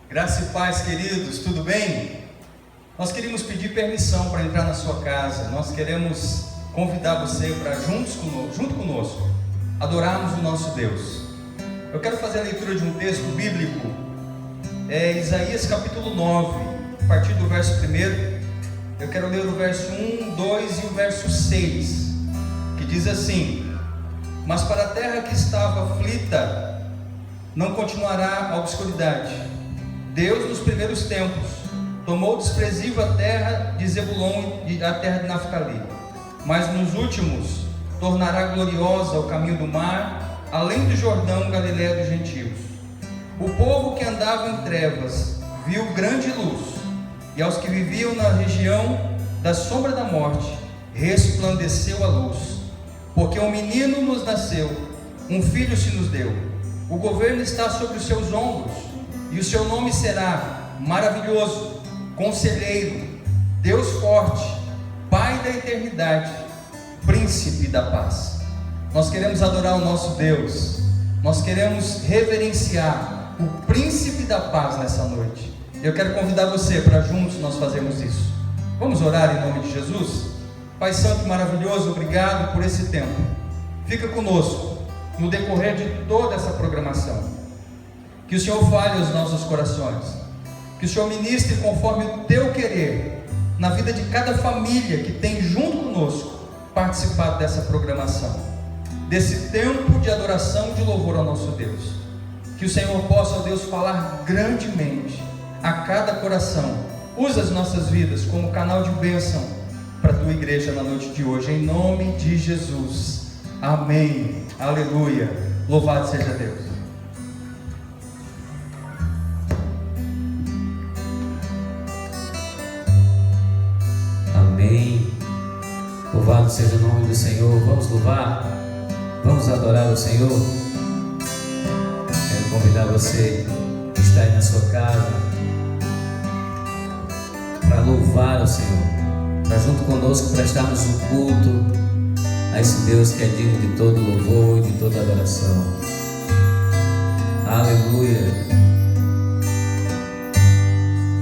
Graça e paz, queridos, tudo bem? Nós queríamos pedir permissão para entrar na sua casa. Nós queremos convidar você para junto conosco, adorarmos o nosso Deus. Eu quero fazer a leitura de um texto bíblico, Isaías capítulo 9, a partir do verso 1. Eu quero ler o verso 1, 2 e o verso 6, que diz assim: Mas para a terra que estava aflita, não continuará a obscuridade. Deus, nos primeiros tempos, tomou desprezível a terra de Zebulon e a terra de Naftali, mas nos últimos tornará gloriosa o caminho do mar, além do Jordão, Galileia dos gentios. O povo que andava em trevas viu grande luz, e aos que viviam na região da sombra da morte resplandeceu a luz. Porque um menino nos nasceu, um filho se nos deu, o governo está sobre os seus ombros, e o seu nome será Maravilhoso, Conselheiro, Deus Forte, Pai da Eternidade, Príncipe da Paz. Nós queremos adorar o nosso Deus, nós queremos reverenciar o Príncipe da Paz nessa noite. Eu quero convidar você para juntos nós fazermos isso. Vamos orar em nome de Jesus? Pai Santo e maravilhoso, obrigado por esse tempo. Fica conosco no decorrer de toda essa programação. Que o Senhor fale aos nossos corações, que o Senhor ministre conforme o teu querer na vida de cada família que tem junto conosco participado dessa programação, desse tempo de adoração e de louvor ao nosso Deus. Que o Senhor possa, ó Deus, falar grandemente a cada coração. Usa as nossas vidas como canal de bênção para a tua igreja na noite de hoje, em nome de Jesus. Amém, aleluia, louvado seja Deus. Amém. Louvado seja o nome do Senhor. Vamos louvar, vamos adorar o Senhor. Quero convidar você que está aí na sua casa para louvar o Senhor, para junto conosco prestarmos um culto a esse Deus que é digno de todo louvor e de toda adoração. Aleluia.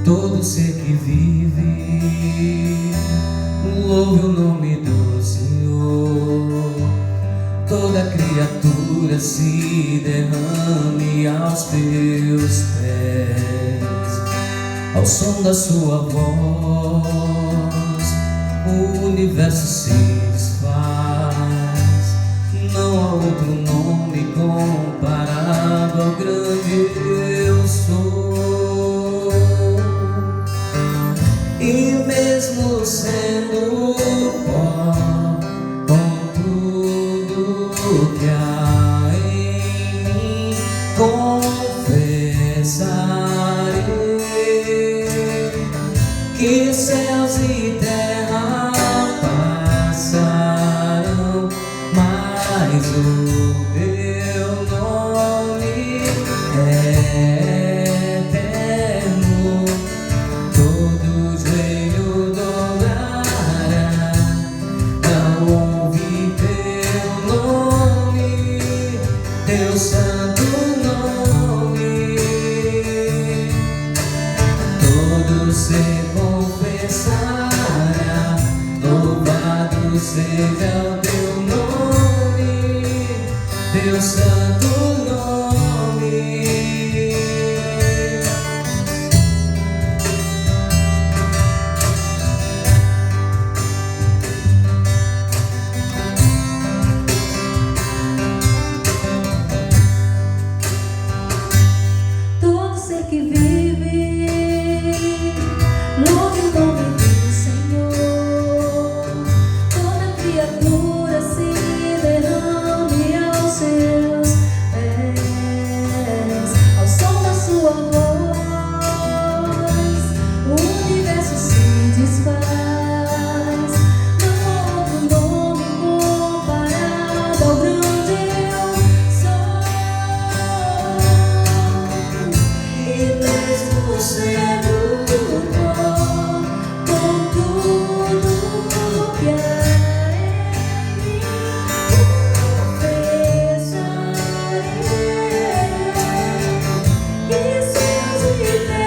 Todo ser que vive, louve o nome do Senhor. Toda criatura se derrame aos teus pés. Ao som da sua voz, o universo se desfaz. Não há outro nome comparado ao grande eu sou. E mesmo sendo pó, com tudo que há em mim, confessarei que céus e terra passarão, mas o teu nome é eterno. Todo joelho dobrará, não ouvi teu nome, teu santo nome. Todo ser confessará, louvado seja o teu nome, teu santo nome. Todo ser que vive, louve o nome do Senhor. Toda criatura se derrame aos seus pés. Ao som da sua voz, o universo se desfaz. Não há outro nome comparado ao grande eu sou. E mesmo sendo pó, com tudo que há em mim, confessarei que céus e terra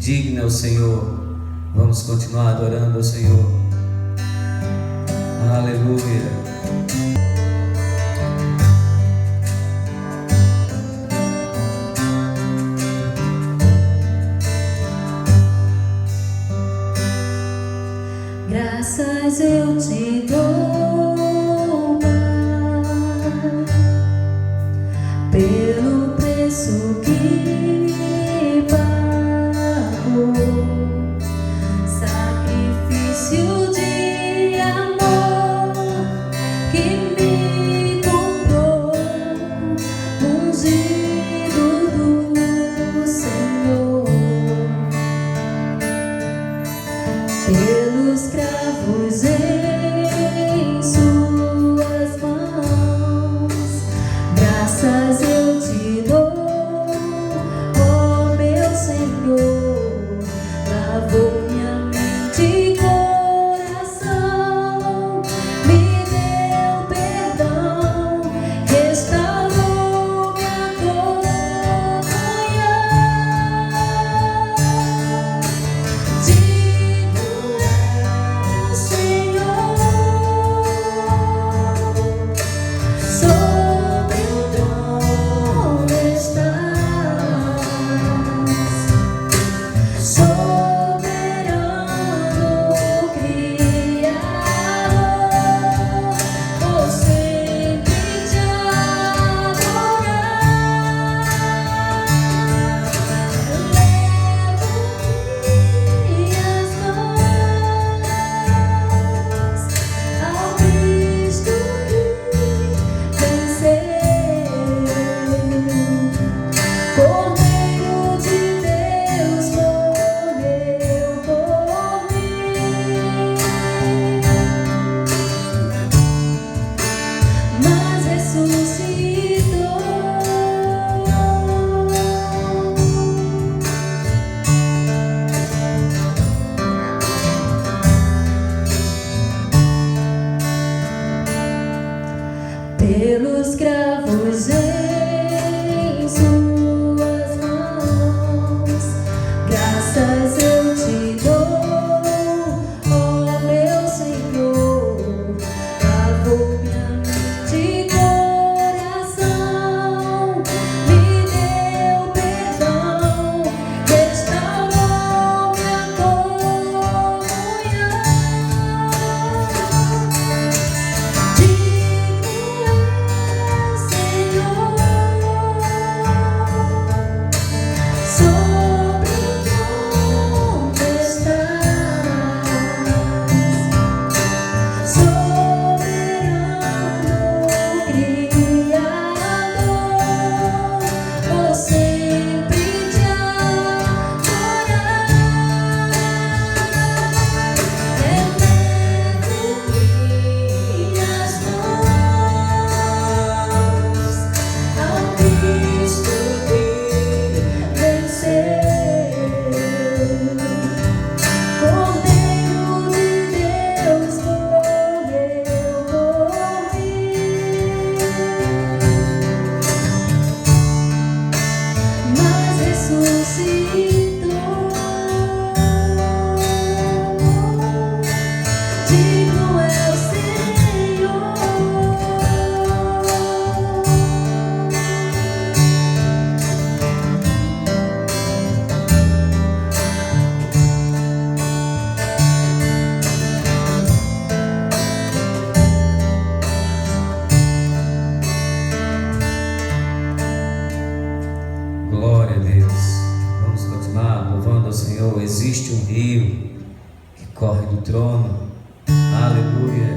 Digno é o Senhor. Vamos continuar adorando ao Senhor. Aleluia. Graças eu te dou, Pai, pelo preço que pagou, sacrifício de amor que me comprou, ungido do Senhor. Pelos cravos em suas mãos, graças eu te dou, ó meu Senhor. Lavou minha mente e coração, me deu perdão, restaurou minha comunhão. Pelos cravos em suas mãos, graças eu te dou, ó meu Senhor. Lavou minha mente e coração, me deu perdão, restaurou minha comunhão. Glória a Deus. Vamos continuar louvando ao Senhor. Existe um rio que corre do trono. Aleluia.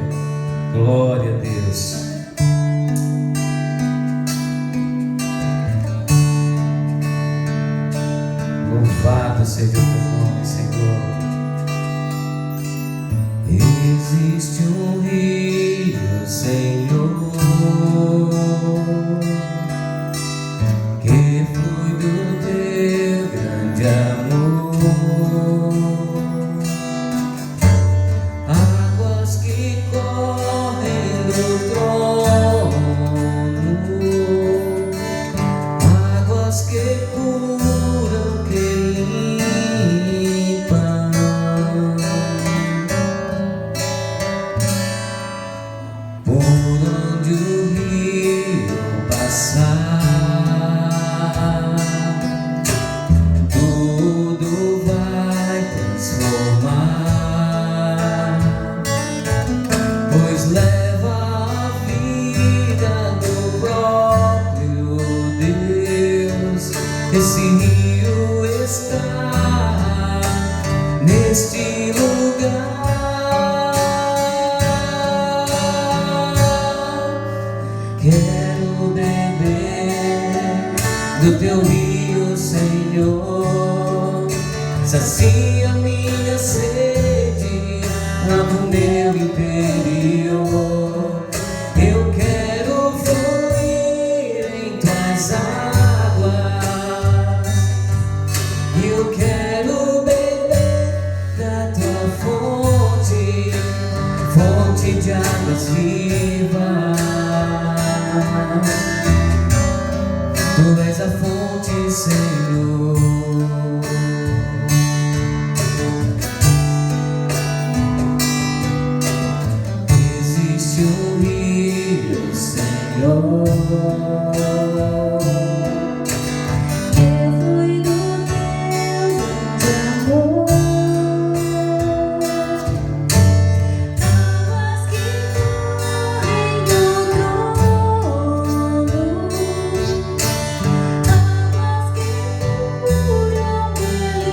Glória a Deus. Louvado seja o teu nome, Senhor. Existe um rio, Senhor, que flui do teu grande amor, águas que correm do trono, águas que curam, que neste lugar. Quero beber do teu rio, Senhor. Sacia minha sede, lava o meu interior. Eu quero fluir em tuas águas. Eu quero beber da tua fonte, fonte de águas vivas. Tu és a fonte, Senhor. Existe um rio, Senhor, que flui do teu amor, águas que correm do trono, águas que curam delito.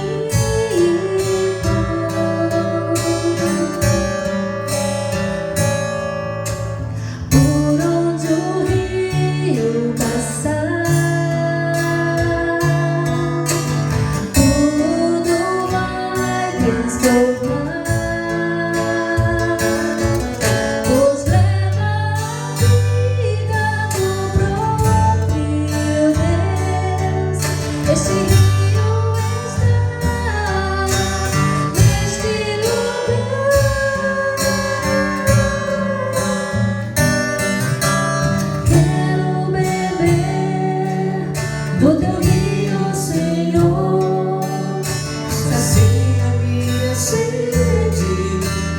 Por onde o rio passar, tudo vai transformar. Nos leva à vida do próprio Deus. Este rio está neste lugar. Quero beber do teu rio, Senhor. sacia minha sede,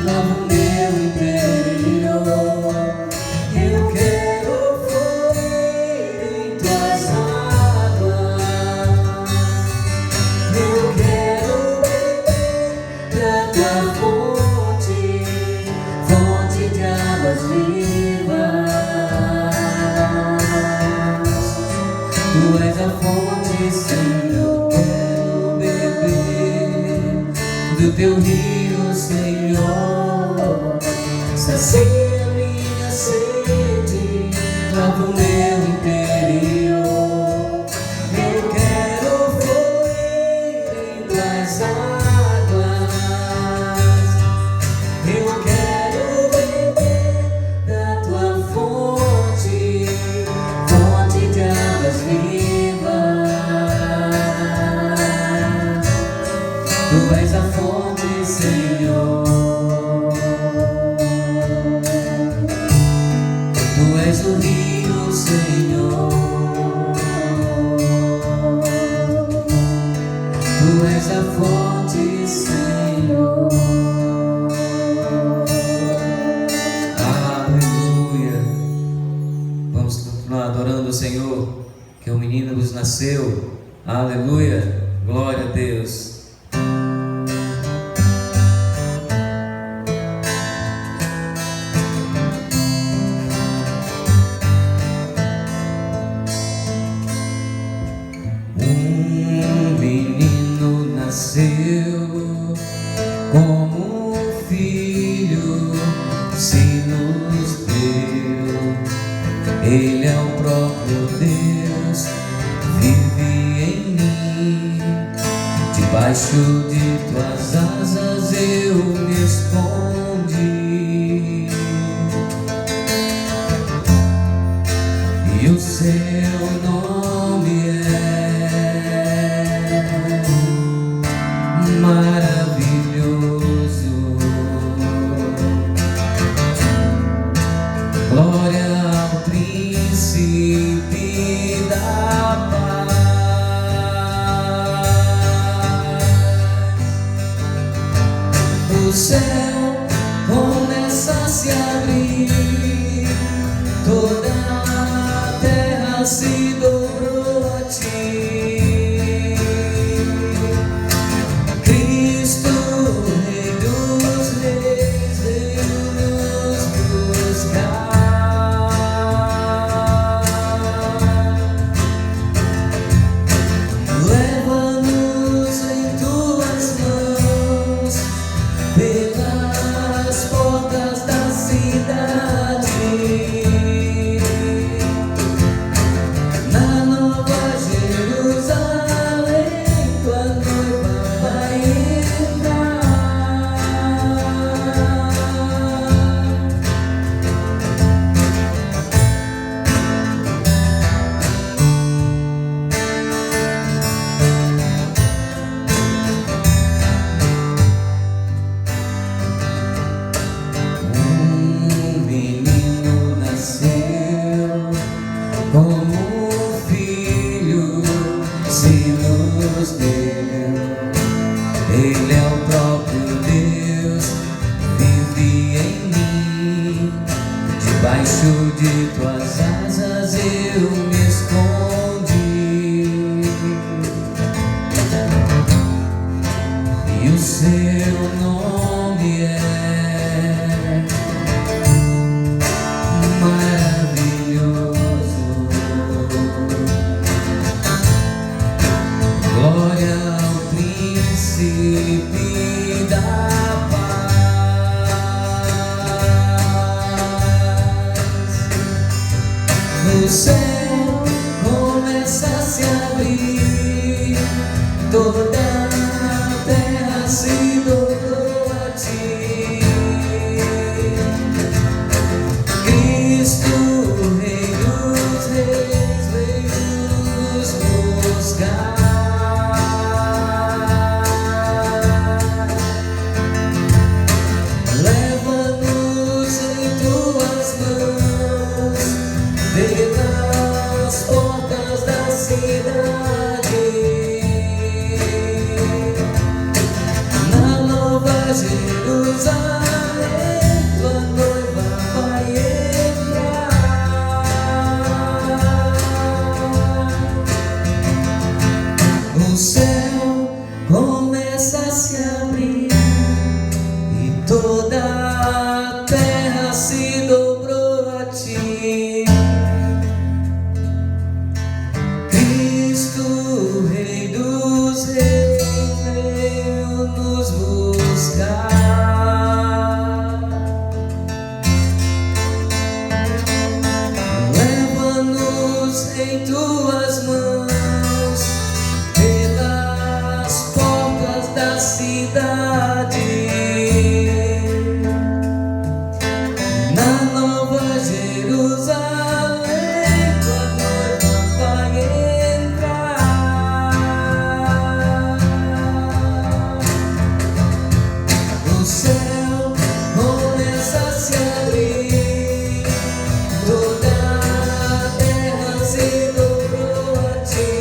lava o meu interior. Eu quero fluir em tuas águas. Eu quero beber da tua fonte, fonte de águas vivas. Tu és a fonte, Senhor. Quero beber do teu rio, Senhor. Sacia minha sede, lava o meu interior. Eu quero fluir em tuas águas. Eu quero beber da tua fonte, fonte de águas vivas. Tu és a fonte, Senhor. Tu és o rio, Senhor. Tu és a fonte, Senhor. Aleluia. Vamos continuar adorando o Senhor, que o menino vos nasceu. Aleluia. Glória a Deus. Um menino nasceu como um filho se nos deu. Ele é o próprio Deus, vive em mim. Debaixo de tuas asas eu me escondi. E o seu nome é maravilhoso. Glória ao príncipe da paz. O céu começa a se abrir, toda a terra se dobrou a ti. Cristo, Rei dos Reis, veio nos buscar. Leva-nos em tuas mãos. Ele é o próprio Deus, vive em mim. Debaixo de tuas asas eu me escondi, e o seu nome é maravilhoso. Glória ao Príncipe da paz. O céu começa a se abrir, toda a terra se dobrou a ti. Cristo, Rei dos Reis, veio nos buscar. Leva-nos em tuas mãos, pelas portas da cidade. Na Nova Jerusalém, tua noiva vai entrar. O céu começa a se abrir e toda a terra se dobrou a ti. Cristo, Rei dos Reis, veio nos buscar. Leva-nos em tuas mãos, pelas portas da cidade. Na Nova Jerusalém, tua noiva vai entrar. O céu começa a se abrir, toda a terra se dobrou a ti.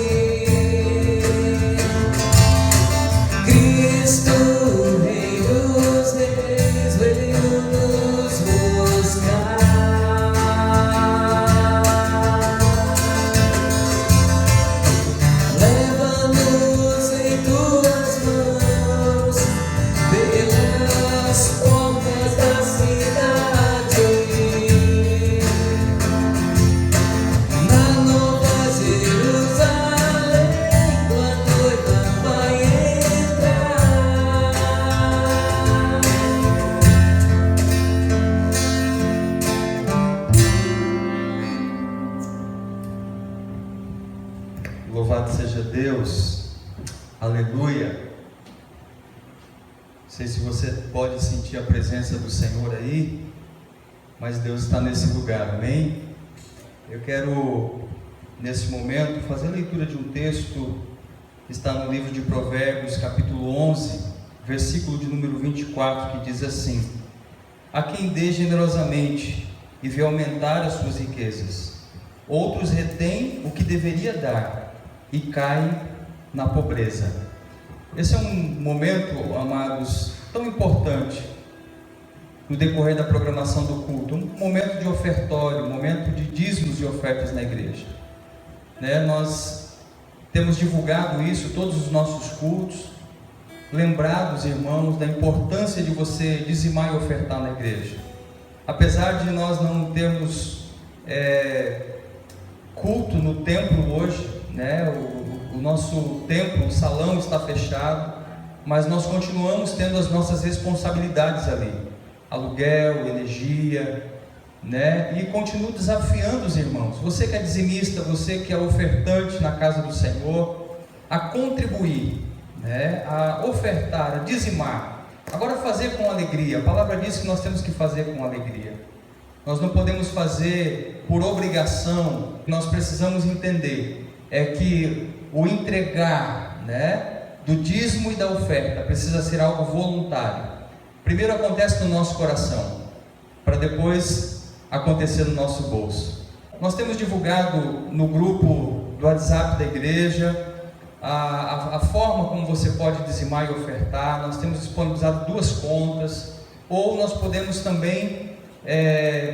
Cristo, Rei dos Reis, veio nos buscar. Leva-nos em tuas mãos, pelas portas da cidade. Na Nova Jerusalém, tua noiva vai entrar. Louvado seja Deus, aleluia. Não sei se você pode sentir a presença do Senhor aí, mas Deus está nesse lugar, amém? Eu quero, nesse momento, fazer a leitura de um texto que está no livro de Provérbios, capítulo 11, versículo de número 24, que diz assim: a quem dê generosamente e vê aumentar as suas riquezas, outros retêm o que deveria dar e caem na pobreza. Esse é um momento, amados, tão importante no decorrer da programação do culto, um momento de ofertório, um momento de dízimos e ofertas na igreja, né? Nós temos divulgado isso todos os nossos cultos, lembrados, irmãos, da importância de você dizimar e ofertar na igreja. Apesar de nós não termos culto no templo hoje, né? O nosso templo, o salão está fechado, mas nós continuamos tendo as nossas responsabilidades ali, aluguel, energia, né? E continuo desafiando os irmãos, você que é dizimista, você que é ofertante na casa do Senhor, a contribuir, né? A ofertar, a dizimar. Agora, fazer com alegria. A palavra diz que nós temos que fazer com alegria. Nós não podemos fazer por obrigação. Nós precisamos entender que o entregar, né, do dízimo e da oferta precisa ser algo voluntário. Primeiro acontece no nosso coração, para depois acontecer no nosso bolso. Nós temos divulgado no grupo do WhatsApp da igreja a forma como você pode dizimar e ofertar. Nós temos disponibilizado 2 contas, ou nós podemos também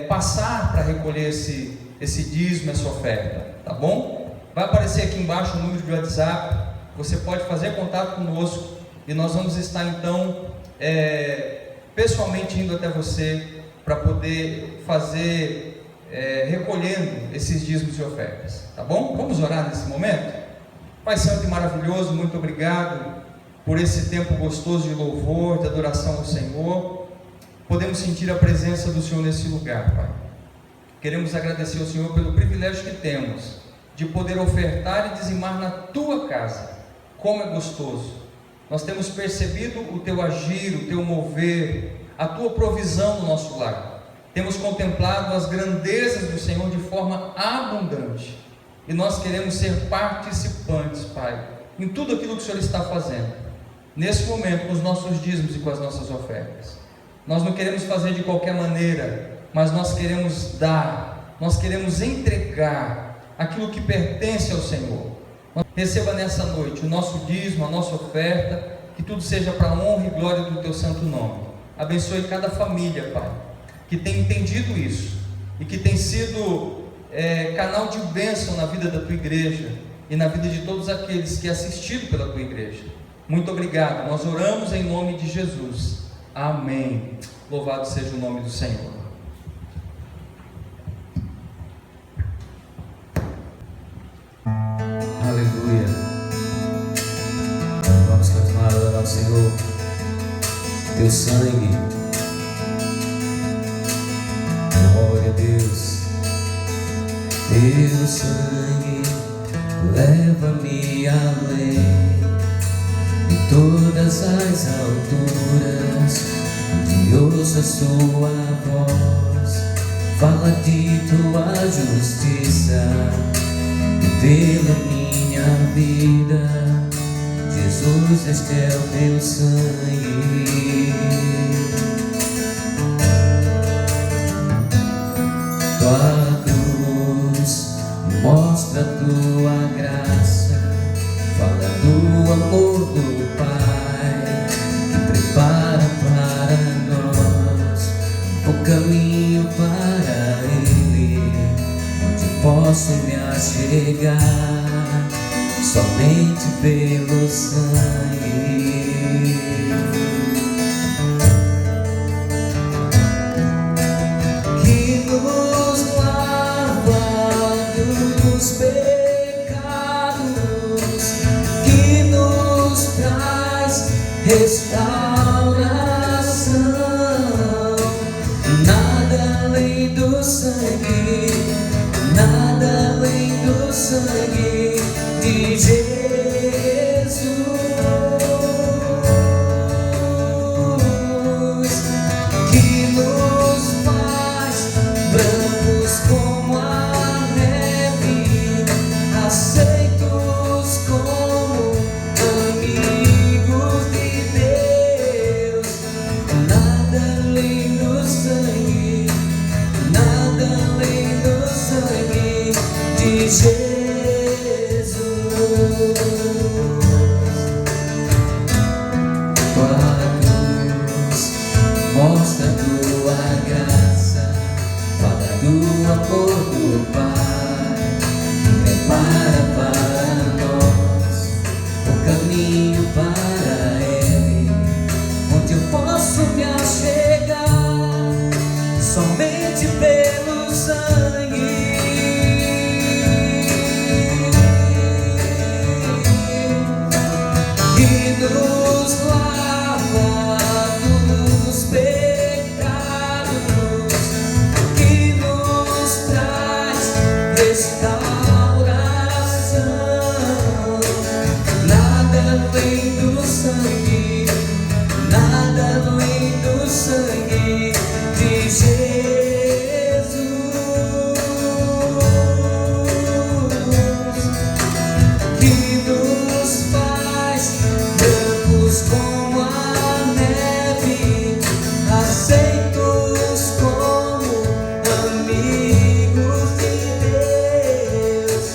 passar para recolher esse dízimo, essa oferta, tá bom? Vai aparecer aqui embaixo o número de WhatsApp, você pode fazer contato conosco e nós vamos estar então pessoalmente indo até você para poder fazer, recolhendo esses dízimos e ofertas, tá bom? Vamos orar nesse momento? Pai Santo e maravilhoso, muito obrigado por esse tempo gostoso de louvor, de adoração ao Senhor. Podemos sentir a presença do Senhor nesse lugar, Pai. Queremos agradecer ao Senhor pelo privilégio que temos de poder ofertar e dizimar na Tua casa. Como é gostoso! Nós temos percebido o Teu agir, o Teu mover, a Tua provisão no nosso lar. Temos contemplado as grandezas do Senhor de forma abundante. E nós queremos ser participantes, Pai, em tudo aquilo que o Senhor está fazendo. Nesse momento, com os nossos dízimos e com as nossas ofertas. Nós não queremos fazer de qualquer maneira, mas nós queremos dar, nós queremos entregar aquilo que pertence ao Senhor. Receba nessa noite o nosso dízimo, a nossa oferta, que tudo seja para a honra e glória do Teu santo nome. Abençoe cada família, Pai, que tem entendido isso e que tem sido canal de bênção na vida da Tua igreja e na vida de todos aqueles que é assistido pela Tua igreja. Muito obrigado, nós oramos em nome de Jesus. Amém. Louvado seja o nome do Senhor. Aleluia. Vamos continuar a adorar ao Senhor. Teu sangue, glória a Deus. Teu sangue leva-me além de todas as alturas, onde ouço a Sua voz, fala de Tua justiça e pela minha vida. Jesus, este é o Teu sangue. Tua cruz mostra Tua graça, fala do amor do Pai, que prepara para nós o caminho para Ele, onde posso me achegar somente pelo sangue. Que nos lava dos pecados, que nos traz restauração. Nada além do sangue, nada além do sangue de Jesus, que nos faz brancos como a neve, aceitos como amigos de Deus. Nada além do sangue, nada além do sangue de Jesus. Mostra Tua graça, fala do amor do Pai, que prepara para nós o caminho para Ele, onde eu posso me achegar somente pelo sangue. Que nos lava dos pecados, que nos traz restauração. Nada além do sangue, nada além do sangue de Jesus, que nos faz brancos como a neve, aceitos como amigos de Deus.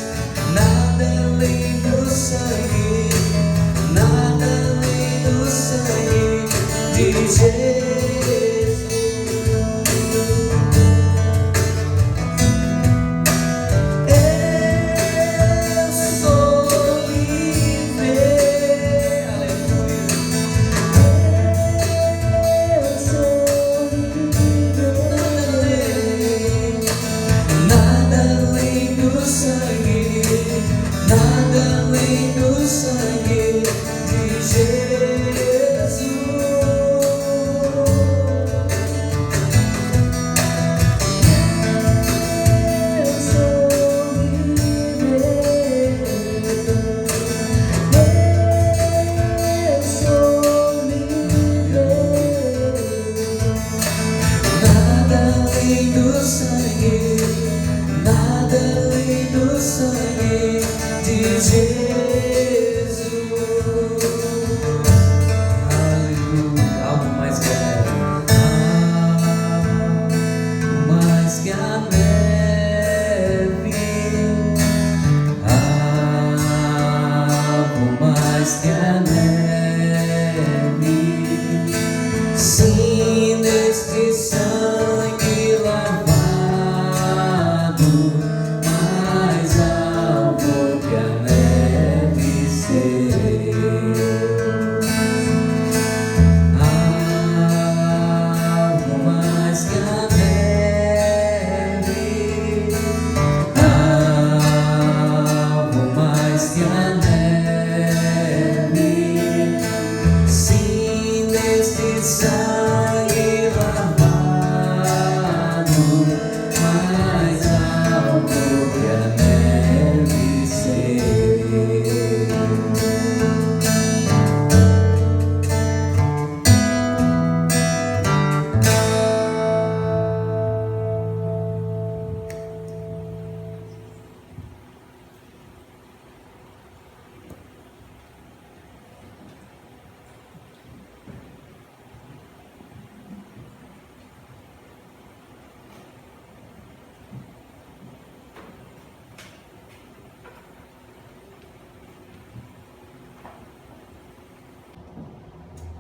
Nada além do sangue, de Jesus.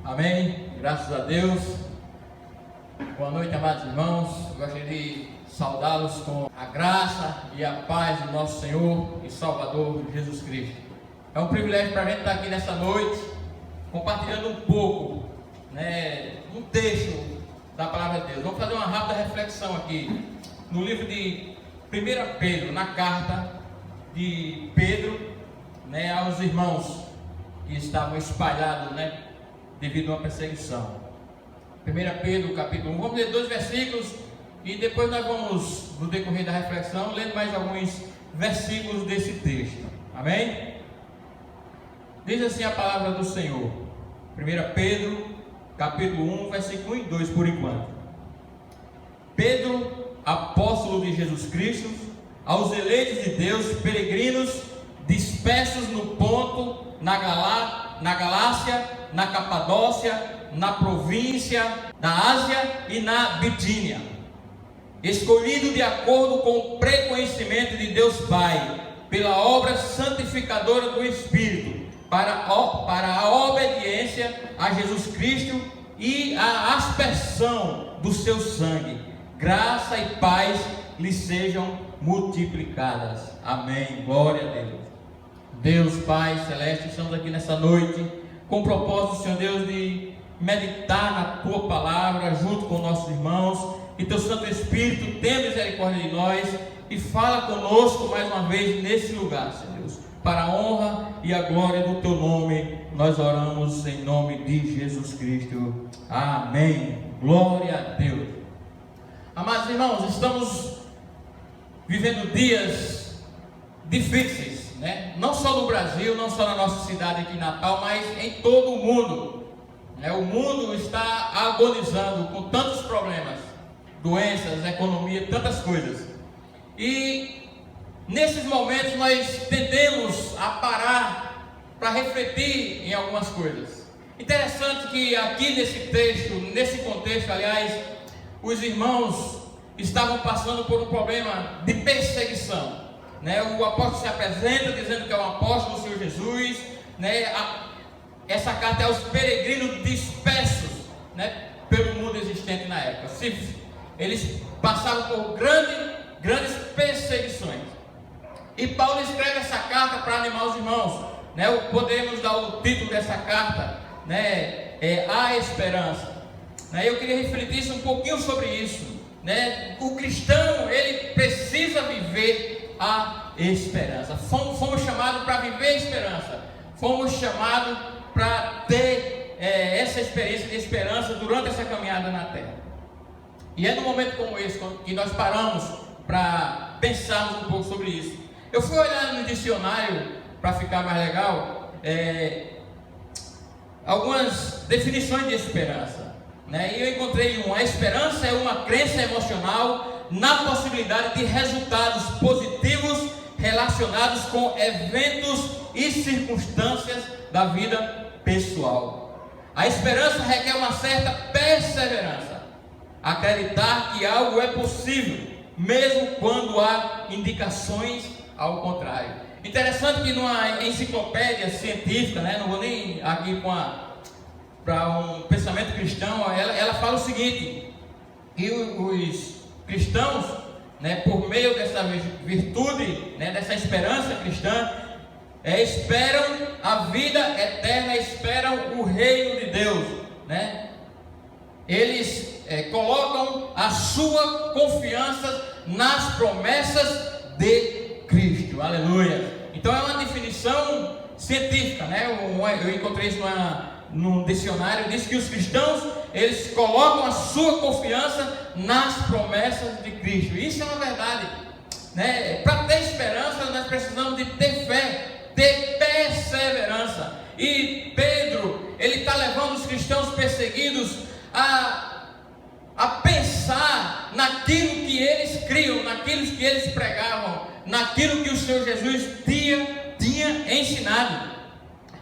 Amém, graças a Deus. Boa noite, amados irmãos. Eu gostaria de saudá-los com a graça e a paz do nosso Senhor e Salvador Jesus Cristo. É um privilégio para a gente estar aqui nessa noite, compartilhando um pouco, um texto da Palavra de Deus. Vamos fazer uma rápida reflexão aqui, no livro de 1 Pedro, na carta de Pedro, aos irmãos que estavam espalhados, devido a uma perseguição. 1 Pedro, capítulo 1, vamos ler 2 versículos e depois nós vamos, no decorrer da reflexão, lendo mais alguns versículos desse texto. Amém? Diz assim a palavra do Senhor. 1 Pedro, capítulo 1, versículo 1 e 2, por enquanto. Pedro, apóstolo de Jesus Cristo, aos eleitos de Deus, peregrinos, dispersos no Ponto, na Galácia, na Capadócia, na província da Ásia e na Bitínia, escolhido de acordo com o preconhecimento de Deus Pai, pela obra santificadora do Espírito, para a obediência a Jesus Cristo e a aspersão do seu sangue. Graça e paz lhes sejam multiplicadas. Amém. Glória a Deus. Deus Pai Celeste, estamos aqui nessa noite com o propósito, Senhor Deus, de meditar na Tua Palavra junto com nossos irmãos, e Teu Santo Espírito tenha misericórdia de nós e fala conosco mais uma vez nesse lugar, Senhor Deus, para a honra e a glória do Teu nome. Nós oramos em nome de Jesus Cristo. Amém. Glória a Deus. Amados irmãos, estamos vivendo dias difíceis, não só no Brasil, não só na nossa cidade aqui em Natal, mas em todo o mundo. O mundo está agonizando com tantos problemas, doenças, economia, tantas coisas. E nesses momentos nós tendemos a parar para refletir em algumas coisas. Interessante que aqui nesse texto, nesse contexto, aliás, os irmãos estavam passando por um problema de perseguição. O apóstolo se apresenta dizendo que é um apóstolo do Senhor Jesus. Essa carta é aos peregrinos dispersos eles passavam por grandes perseguições. E Paulo escreve essa carta para animar os irmãos, né? Podemos dar o título dessa carta, né? A esperança, né? Eu queria refletir um pouquinho sobre isso, né? O cristão, ele precisa viver a esperança. Fomos chamados para viver a esperança, fomos chamados para ter essa experiência de esperança durante essa caminhada na terra. E é num momento como esse que nós paramos para pensarmos um pouco sobre isso. Eu fui olhar no dicionário para ficar mais legal, algumas definições de esperança, né? E eu encontrei a esperança é uma crença emocional na possibilidade de resultados positivos relacionados com eventos e circunstâncias da vida pessoal. A esperança requer uma certa perseverança, acreditar que algo é possível, mesmo quando há indicações ao contrário. Interessante que numa enciclopédia científica, né, não vou nem aqui para um pensamento cristão, ela fala o seguinte, que os cristãos, né, por meio dessa virtude, né, dessa esperança cristã, esperam a vida eterna, esperam o reino de Deus, né? Eles colocam a sua confiança nas promessas de Cristo, aleluia. Então é uma definição científica, né? Eu encontrei isso num dicionário, diz que os cristãos, eles colocam a sua confiança nas promessas de Cristo. Isso é uma verdade, né? Para ter esperança, nós precisamos de ter fé, ter perseverança. E Pedro, ele está levando os cristãos perseguidos a pensar naquilo que eles criam, naquilo que eles pregavam, naquilo que o Senhor Jesus tinha ensinado.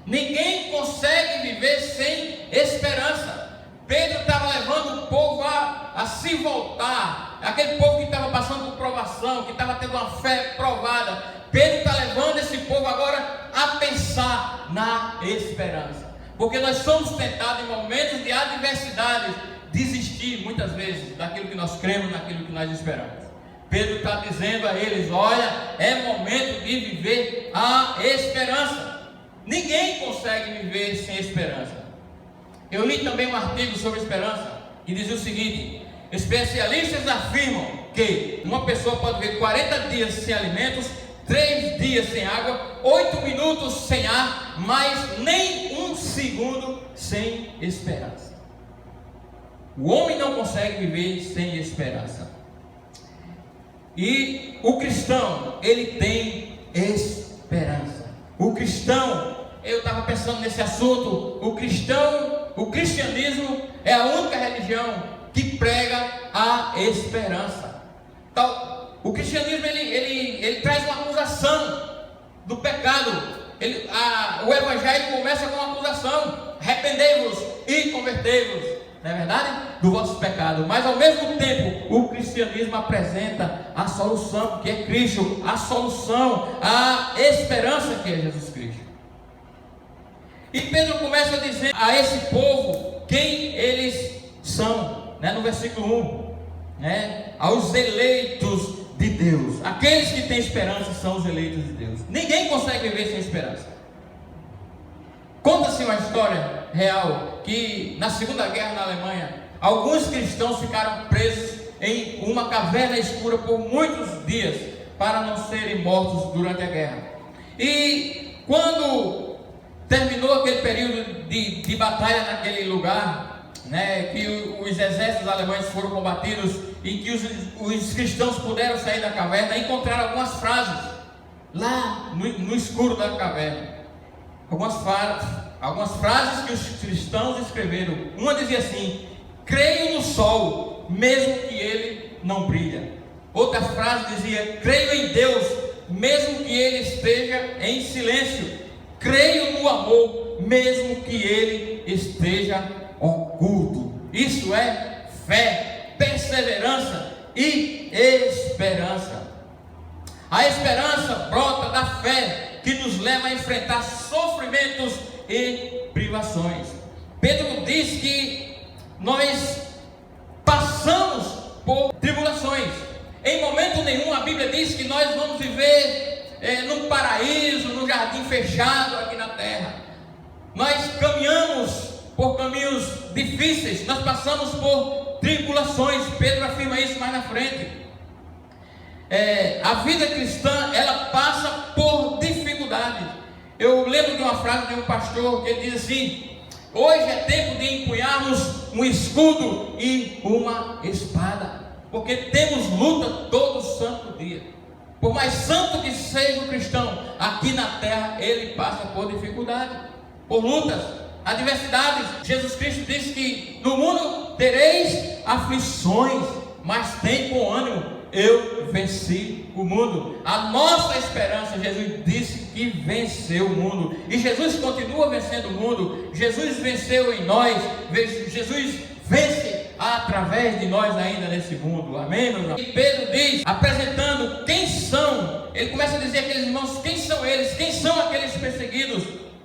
Ninguém consegue viver sem esperança. Pedro estava levando o povo a se voltar, aquele povo que estava passando por provação, que estava tendo uma fé provada. Pedro está levando esse povo agora a pensar na esperança, porque nós somos tentados em momentos de adversidade desistir muitas vezes daquilo que nós cremos, daquilo que nós esperamos. Pedro está dizendo a eles: olha, é momento de viver a esperança. Ninguém consegue viver sem esperança. Eu li também um artigo sobre esperança que dizia o seguinte: especialistas afirmam que uma pessoa pode viver 40 dias sem alimentos, 3 dias sem água, 8 minutos sem ar, mas nem um segundo sem esperança. O homem não consegue viver sem esperança. E o cristão, ele tem esperança. O cristão, eu estava pensando nesse assunto, o cristianismo é a única religião que prega a esperança. Então, o cristianismo, ele traz uma acusação do pecado. O evangelho começa com uma acusação: arrependei-vos e convertei-vos, não é verdade? Do vosso pecado. Mas ao mesmo tempo, o cristianismo apresenta a solução, que é Cristo, a solução, a esperança, que é Jesus Cristo. E Pedro começa a dizer a esse povo quem eles são, né? No versículo 1, né? Aos eleitos de Deus. Aqueles que têm esperança são os eleitos de Deus. Ninguém consegue viver sem esperança. Conta-se uma história real que na Segunda Guerra na Alemanha, alguns cristãos ficaram presos em uma caverna escura por muitos dias para não serem mortos durante a guerra. E quando terminou aquele período de batalha naquele lugar, né, que os exércitos alemães foram combatidos e que os cristãos puderam sair da caverna, encontraram algumas frases lá no escuro da caverna. Algumas frases que os cristãos escreveram. Uma dizia assim: creio no sol, mesmo que ele não brilha. Outra frase dizia: creio em Deus, mesmo que ele esteja em silêncio. Creio no amor, mesmo que ele esteja oculto. Isso é fé, perseverança e esperança. A esperança brota da fé, que nos leva a enfrentar sofrimentos e privações. Pedro diz que nós passamos por Em momento nenhum a Bíblia diz que nós vamos viver num paraíso, num jardim fechado aqui na terra. Nós caminhamos por caminhos difíceis, nós passamos por tribulações. Pedro afirma isso mais na frente. A vida cristã, ela passa por dificuldades. Eu lembro de uma frase de um pastor que ele diz assim: hoje é tempo de empunharmos um escudo e uma espada, porque temos luta todo santo dia. Por mais santo que seja o cristão, aqui na terra ele passa por dificuldade, por lutas, adversidades. Jesus Cristo disse que no mundo tereis aflições, mas tem bom ânimo, eu venci o mundo. A nossa esperança, Jesus disse que venceu o mundo, e Jesus continua vencendo o mundo. Jesus venceu em nós, Jesus vence através de nós ainda nesse mundo, amém, meus irmãos? E Pedro diz, apresentando quem são, ele começa a dizer àqueles irmãos, quem são eles, quem são aqueles perseguidos.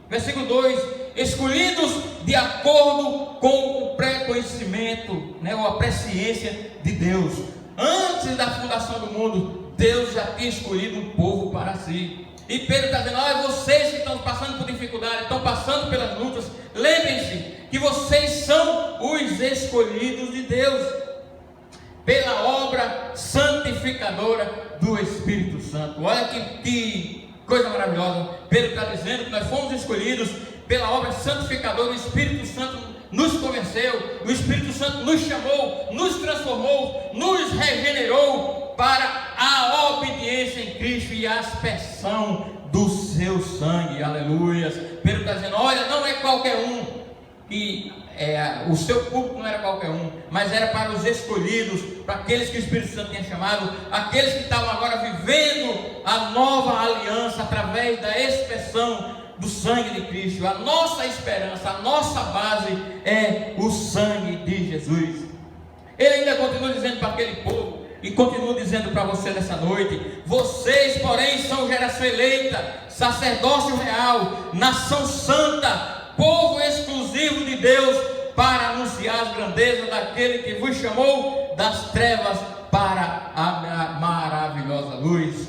Versículo 2, escolhidos de acordo com o pré-conhecimento, ou a presciência de Deus. Antes da fundação do mundo, Deus já tinha escolhido um povo para si. E Pedro está dizendo: olha, vocês que estão passando por dificuldade, estão passando pelas lutas, lembrem-se que vocês são os escolhidos de Deus, pela obra santificadora do Espírito Santo. Olha que coisa maravilhosa. Pedro está dizendo que nós fomos escolhidos pela obra santificadora. O Espírito Santo nos convenceu, o Espírito Santo nos chamou, nos transformou, nos regenerou para a obediência em Cristo e a aspersão do seu sangue, aleluia. Pedro está dizendo: olha, não é qualquer um, e o seu público não era qualquer um, mas era para os escolhidos, para aqueles que o Espírito Santo tinha chamado, aqueles que estavam agora vivendo a nova aliança através da expressão do sangue de Cristo. A nossa esperança, a nossa base é o sangue de Jesus. Ele ainda continua dizendo para aquele povo, e continua dizendo para você nessa noite: vocês, porém, são geração eleita, sacerdócio real, nação santa, povo exclusivo de Deus, para anunciar as grandezas daquele que vos chamou das trevas para a maravilhosa luz.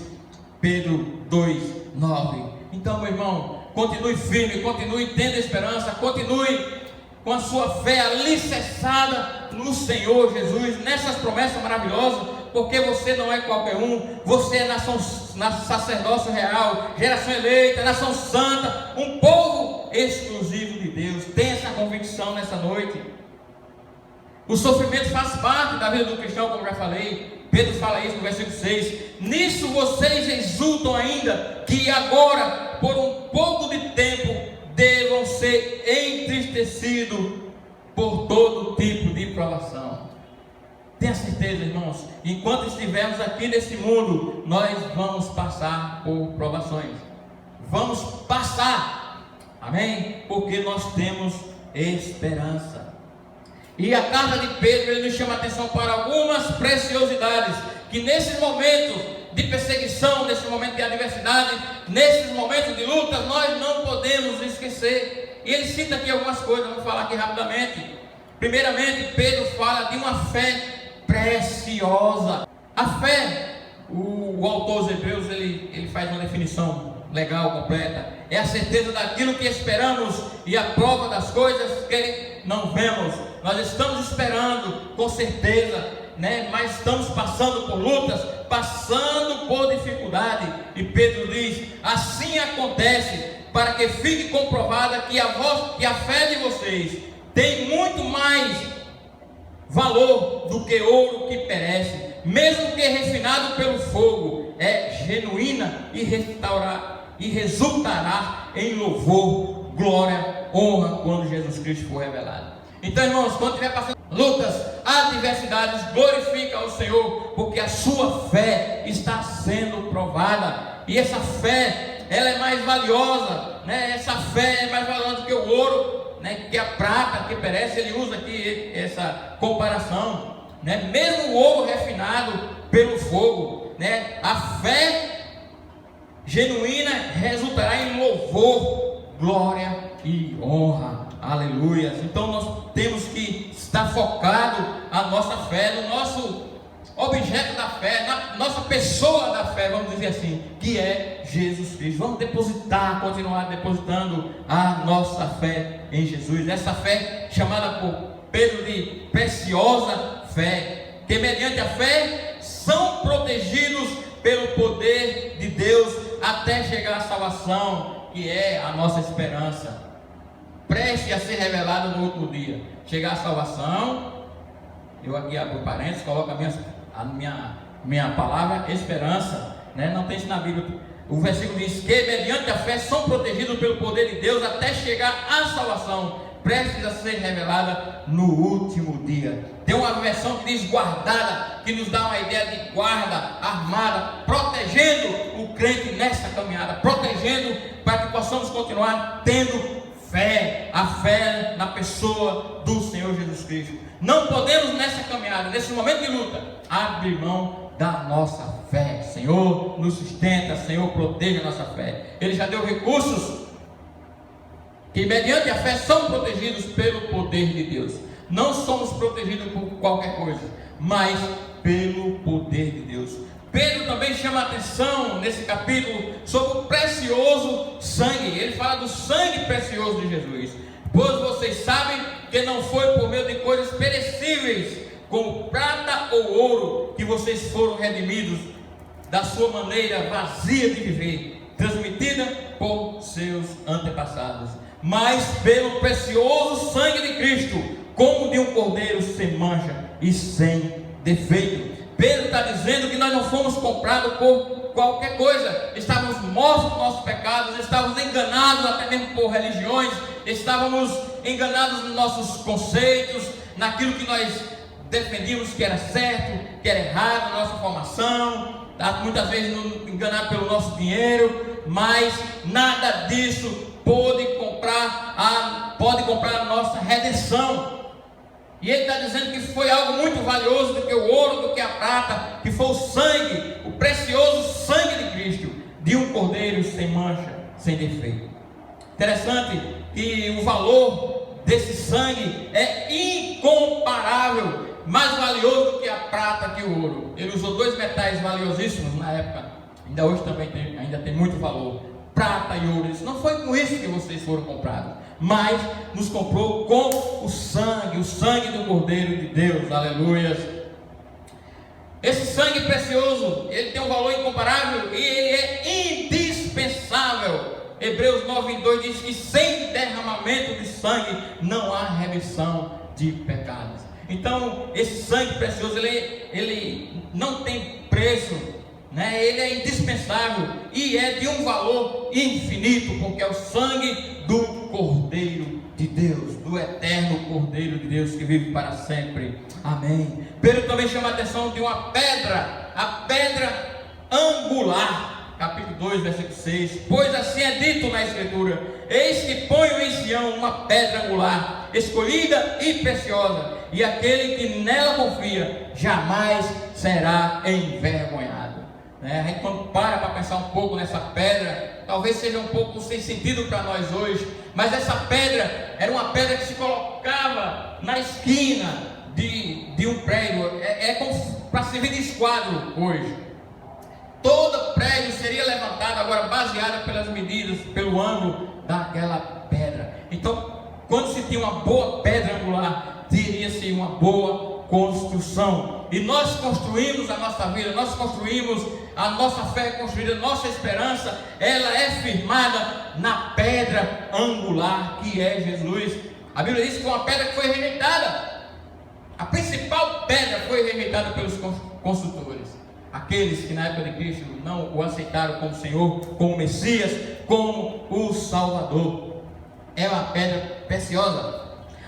Pedro 2:9. Então, meu irmão, continue firme, continue tendo esperança, continue com a sua fé alicerçada no Senhor Jesus, nessas promessas maravilosas, porque você não é qualquer um, você é sacerdócio real, geração eleita, nação santa, um povo exclusivo de Deus. Tenha essa convicção nessa noite. O sofrimento faz parte da vida do cristão, como já falei. Pedro fala isso no versículo 6. Nisso vocês exultam ainda, que agora, por um pouco de tempo, devam ser entristecidos por todo tipo de provação. Tenha certeza, irmãos, enquanto estivermos aqui nesse mundo, nós vamos passar por provações. Vamos passar, amém? Porque nós temos esperança. E a carta de Pedro, ele nos chama a atenção para algumas preciosidades, que nesses momentos de perseguição, nesses momentos de adversidade, nesses momentos de luta, nós não podemos esquecer. E ele cita aqui algumas coisas, vamos falar aqui rapidamente. Primeiramente, Pedro fala de uma fé preciosa. A fé, o autor dos Hebreus, ele faz uma definição legal, completa. É a certeza daquilo que esperamos e a prova das coisas que não vemos. Nós estamos esperando com certeza, mas estamos passando por lutas, passando por dificuldade. E Pedro diz: assim acontece para que fique comprovada que a fé de vocês tem muito mais valor do que ouro que perece, mesmo que refinado pelo fogo, é genuína e resultará em louvor, glória, honra quando Jesus Cristo for revelado. Então, irmãos, quando estiver passando lutas, adversidades, glorifica ao Senhor, porque a sua fé está sendo provada. E essa fé, ela é mais valiosa, Essa fé é mais valiosa do que o ouro, que a prata que perece. Ele usa aqui essa comparação, Mesmo o ouro refinado pelo fogo, A fé genuína resultará em louvor, glória e honra. Aleluia. Então nós temos que estar focado a nossa fé no nosso objeto da fé, na nossa pessoa da fé, vamos dizer assim, que é Jesus Cristo. Vamos continuar depositando a nossa fé em Jesus, essa fé chamada por Pedro de preciosa fé, que mediante a fé são protegidos pelo poder de Deus até chegar à salvação, que é a nossa esperança, preste a ser revelada no último dia. Chegar à salvação, eu aqui abro parênteses, coloco a minha palavra esperança, né? Não tem isso na Bíblia. O versículo diz que mediante a fé são protegidos pelo poder de Deus até chegar à salvação, prestes a ser revelada no último dia. Tem uma versão que diz guardada, que nos dá uma ideia de guarda, armada, protegendo o crente nessa caminhada, protegendo para que possamos continuar tendo fé, a fé na pessoa do Senhor Jesus Cristo. Não podemos nessa caminhada, nesse momento de luta, abrir mão da nossa fé. Senhor, nos sustenta, Senhor, proteja a nossa fé. Ele já deu recursos que mediante a fé são protegidos pelo poder de Deus. Não somos protegidos por qualquer coisa, mas pelo poder de Deus. Pedro também chama a atenção nesse capítulo sobre o precioso sangue. Ele fala do sangue precioso de Jesus. Pois vocês sabem que não foi por meio de coisas perecíveis, como prata ou ouro, que vocês foram redimidos da sua maneira vazia de viver, transmitida por seus antepassados, mas pelo precioso sangue de Cristo, como de um cordeiro sem mancha e sem defeito. Pedro está dizendo que nós não fomos comprados por qualquer coisa. Estávamos mortos nos nossos pecados, estávamos enganados até mesmo por religiões, estávamos enganados nos nossos conceitos, naquilo que nós defendíamos que era certo, que era errado, na nossa formação, muitas vezes enganados pelo nosso dinheiro, mas nada disso pode comprar a nossa redenção. E ele está dizendo que foi algo muito valioso do que o ouro, do que a prata, que foi o sangue, o precioso sangue de Cristo, de um cordeiro sem mancha, sem defeito. Interessante que o valor desse sangue é incomparável, mais valioso do que a prata, que o ouro. Ele usou dois metais valiosíssimos na época, ainda hoje também tem muito valor, prata e ouro. Ele disse, não foi com isso que vocês foram comprados, mas nos comprou com o sangue do Cordeiro de Deus. Aleluias. Esse sangue precioso, ele tem um valor incomparável e ele é indispensável. Hebreus 9:2 diz que sem derramamento de sangue não há remissão de pecados. Então esse sangue precioso, ele não tem preço, né? Ele é indispensável e é de um valor infinito, porque é o sangue do Cordeiro de Deus, do eterno Cordeiro de Deus que vive para sempre. Amém. Pedro também chama a atenção de uma pedra, a pedra angular, capítulo 2, versículo 6. Pois assim é dito na Escritura: eis que ponho em Sião uma pedra angular, escolhida e preciosa, e aquele que nela confia jamais será envergonhado. A gente, quando para pensar um pouco nessa pedra, talvez seja um pouco sem sentido para nós hoje, mas essa pedra era uma pedra que se colocava na esquina de um prédio, como para servir de esquadro hoje. Todo prédio seria levantado agora baseado pelas medidas, pelo ângulo daquela pedra. Então, quando se tinha uma boa pedra angular, teria-se uma boa construção. E nós construímos a nossa vida, nós construímos a nossa fé, construída, nossa esperança, ela é firmada na pedra angular que é Jesus. A Bíblia diz que uma pedra que foi rejeitada, a principal pedra foi rejeitada pelos construtores, aqueles que na época de Cristo não o aceitaram como Senhor, como Messias, como o Salvador. É uma pedra preciosa.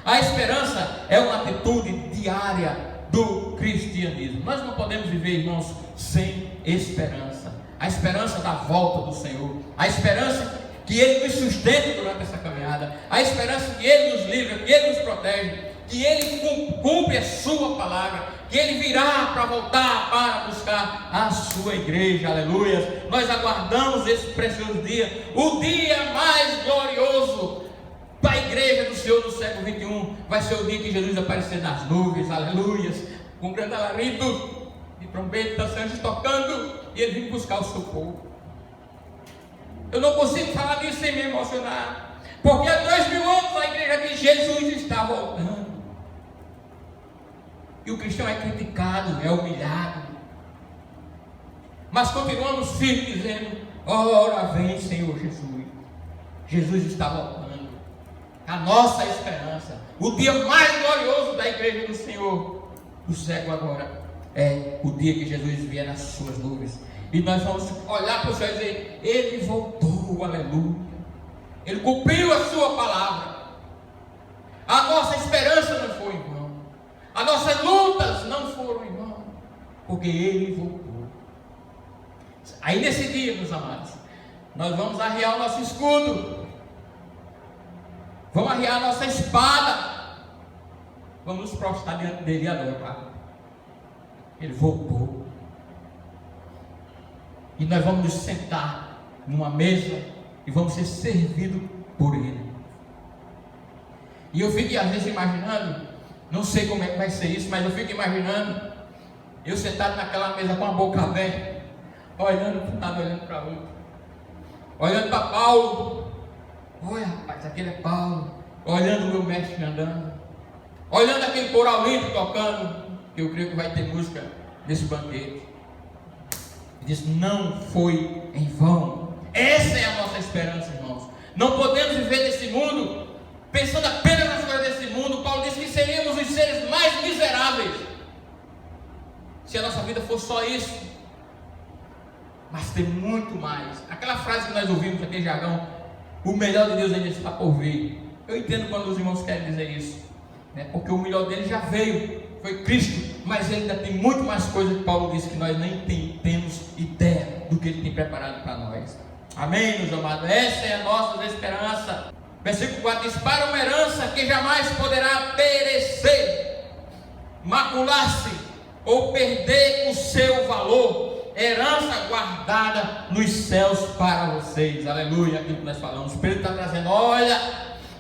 A esperança é uma atitude diária do cristianismo. Nós não podemos viver, irmãos, sem esperança. A esperança da volta do Senhor, a esperança que Ele nos sustenta durante essa caminhada, a esperança que Ele nos livra, que Ele nos protege, que Ele cumpre a sua palavra, que Ele virá para voltar para buscar a sua igreja. Aleluia. Nós aguardamos esse precioso dia, o dia mais glorioso para a igreja do Senhor do século 21, vai ser o dia que Jesus aparecer nas nuvens, aleluias, com grande alarido, de trombetas, anjos tocando, e ele vinha buscar o socorro. Eu não consigo falar disso sem me emocionar, porque há 2000 anos a igreja diz: Jesus está voltando. E o cristão é criticado, é humilhado, mas continuamos firmes dizendo: ora vem, Senhor Jesus. Jesus está voltando. A nossa esperança, o dia mais glorioso da igreja do Senhor do século agora, é o dia que Jesus vier nas suas nuvens, e nós vamos olhar para o céu e dizer: Ele voltou, aleluia. Ele cumpriu a sua palavra. A nossa esperança não foi em vão, as nossas lutas não foram em vão, porque Ele voltou. Aí nesse dia, meus amados, nós vamos arriar o nosso escudo, vamos arriar a nossa espada, vamos nos prostrar diante dele e adorar. Ele voltou. E nós vamos nos sentar numa mesa e vamos ser servidos por Ele. E eu fico às vezes imaginando, não sei como é que vai ser isso, mas eu fico imaginando eu sentado naquela mesa com a boca aberta, olhando para um lado, olhando para o outro, olhando para Paulo. Olha, rapaz, aquele é Paulo. Olhando o meu mestre andando, olhando aquele coral lindo tocando, que eu creio que vai ter música nesse banquete. Ele diz: não foi em vão. Essa é a nossa esperança, irmãos. Não podemos viver nesse mundo pensando apenas nas coisas desse mundo. Paulo disse que seríamos os seres mais miseráveis se a nossa vida fosse só isso. Mas tem muito mais. Aquela frase que nós ouvimos, aquele jargão: o melhor de Deus ainda está por vir. Eu entendo quando os irmãos querem dizer isso, né? Porque o melhor dele já veio, foi Cristo, mas ele ainda tem muito mais coisas que Paulo disse que nós nem temos ideia do que ele tem preparado para nós. Amém, meus amados? Essa é a nossa esperança. Versículo 4 diz: para uma herança que jamais poderá perecer, macular-se ou perder o seu valor, herança guardada nos céus para vocês. Aleluia, aquilo que nós falamos. O Espírito está trazendo: olha,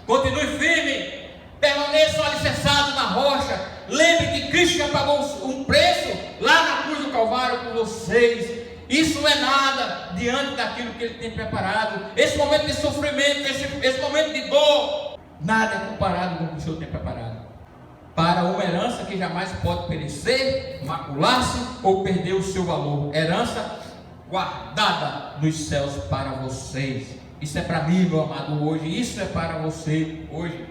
continue firme, permaneçam alicerçados na rocha. Lembre que Cristo já pagou um preço lá na cruz do Calvário por vocês. Isso não é nada diante daquilo que Ele tem preparado. Esse momento de sofrimento, esse momento de dor, nada é comparado com o que o Senhor tem preparado. Para uma herança que jamais pode perecer, macular-se ou perder o seu valor. Herança guardada nos céus para vocês. Isso é para mim, meu amado, hoje. Isso é para você hoje.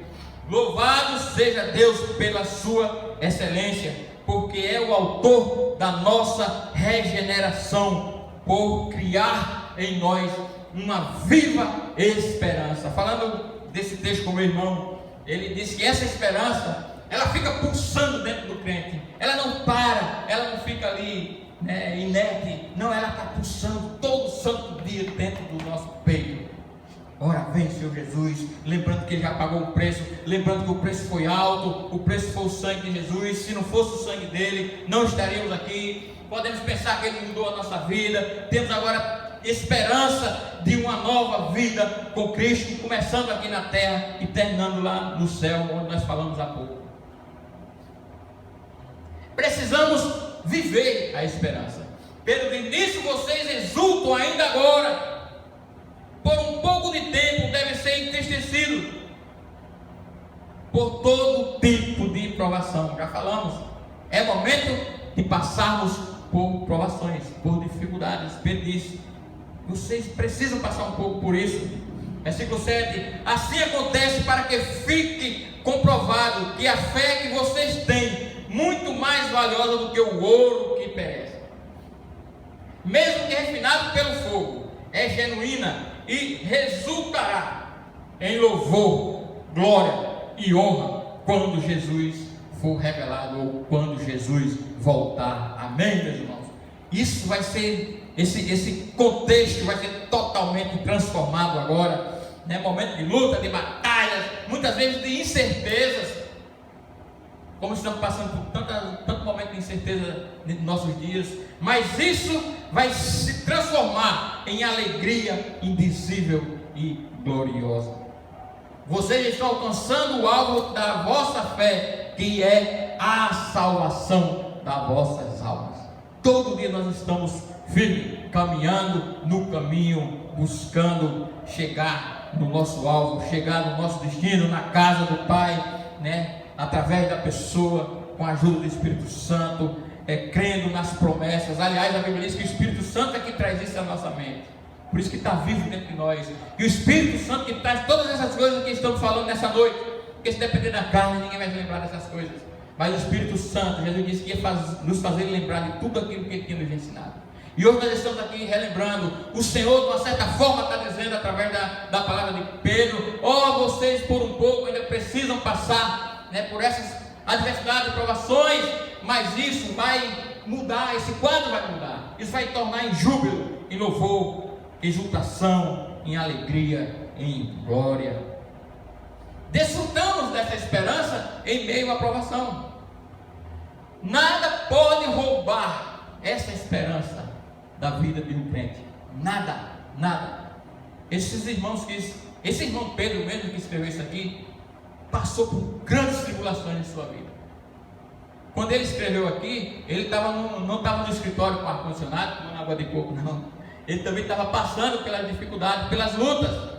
Louvado seja Deus pela sua excelência, porque é o autor da nossa regeneração, por criar em nós uma viva esperança. Falando desse texto com o meu irmão, ele disse que essa esperança, ela fica pulsando dentro do crente. Ela não para, ela não fica ali, né, inerte. Não, ela está pulsando todo santo dia dentro do nosso peito. Ora vem, Senhor Jesus, lembrando que Ele já pagou o preço, lembrando que o preço foi alto, o preço foi o sangue de Jesus. Se não fosse o sangue dele, não estaríamos aqui. Podemos pensar que Ele mudou a nossa vida. Temos agora esperança de uma nova vida com Cristo, começando aqui na terra e terminando lá no céu, onde nós falamos há pouco. Precisamos viver a esperança. Pelo início vocês exultam ainda agora. Por um pouco de tempo devem ser entristecidos por todo tipo de provação. Já falamos, é momento de passarmos por provações, por dificuldades. Pedro disse: vocês precisam passar um pouco por isso. Versículo 7: assim acontece para que fique comprovado que a fé que vocês têm, muito mais valiosa do que o ouro que perece, mesmo que refinado pelo fogo, é genuína e resultará em louvor, glória e honra quando Jesus for revelado, ou quando Jesus voltar. Amém, meus irmãos? Isso vai ser, esse contexto vai ser totalmente transformado agora, né? Momento de luta, de batalhas, muitas vezes de incertezas, como estamos passando por tanto momento de incerteza nos nossos dias, mas isso vai se transformar em alegria indizível e gloriosa. Vocês estão alcançando o alvo da vossa fé, que é a salvação das vossas almas. todo dia nós estamos firmes, caminhando no caminho, buscando chegar no nosso alvo, chegar no nosso destino, na casa do Pai, né? Através da pessoa, com a ajuda do Espírito Santo, crendo nas promessas. Aliás, a Bíblia diz que o Espírito Santo é que traz isso à nossa mente, por isso que está vivo dentro de nós, e o Espírito Santo que traz todas essas coisas que estamos falando nessa noite, porque se depender da carne, ninguém vai se lembrar dessas coisas, mas o Espírito Santo, Jesus disse que ia nos fazer lembrar de tudo aquilo que Ele tinha nos ensinado. E hoje nós estamos aqui relembrando. O Senhor, de uma certa forma, está dizendo através da palavra de Pedro: vocês por um pouco ainda precisam passar, né, por essas adversidades, provações, mas isso vai mudar. Esse quadro vai mudar. Isso vai tornar em júbilo, em louvor, em exultação, em alegria, em glória. Desfrutamos dessa esperança em meio à provação. Nada pode roubar essa esperança da vida de um crente. Nada, nada. Esse irmão Pedro mesmo que escreveu isso aqui, passou por grandes tribulações em sua vida. Quando ele escreveu aqui, ele não estava no escritório com ar-condicionado, tomando água de coco, não. Ele também estava passando pelas dificuldades, pelas lutas.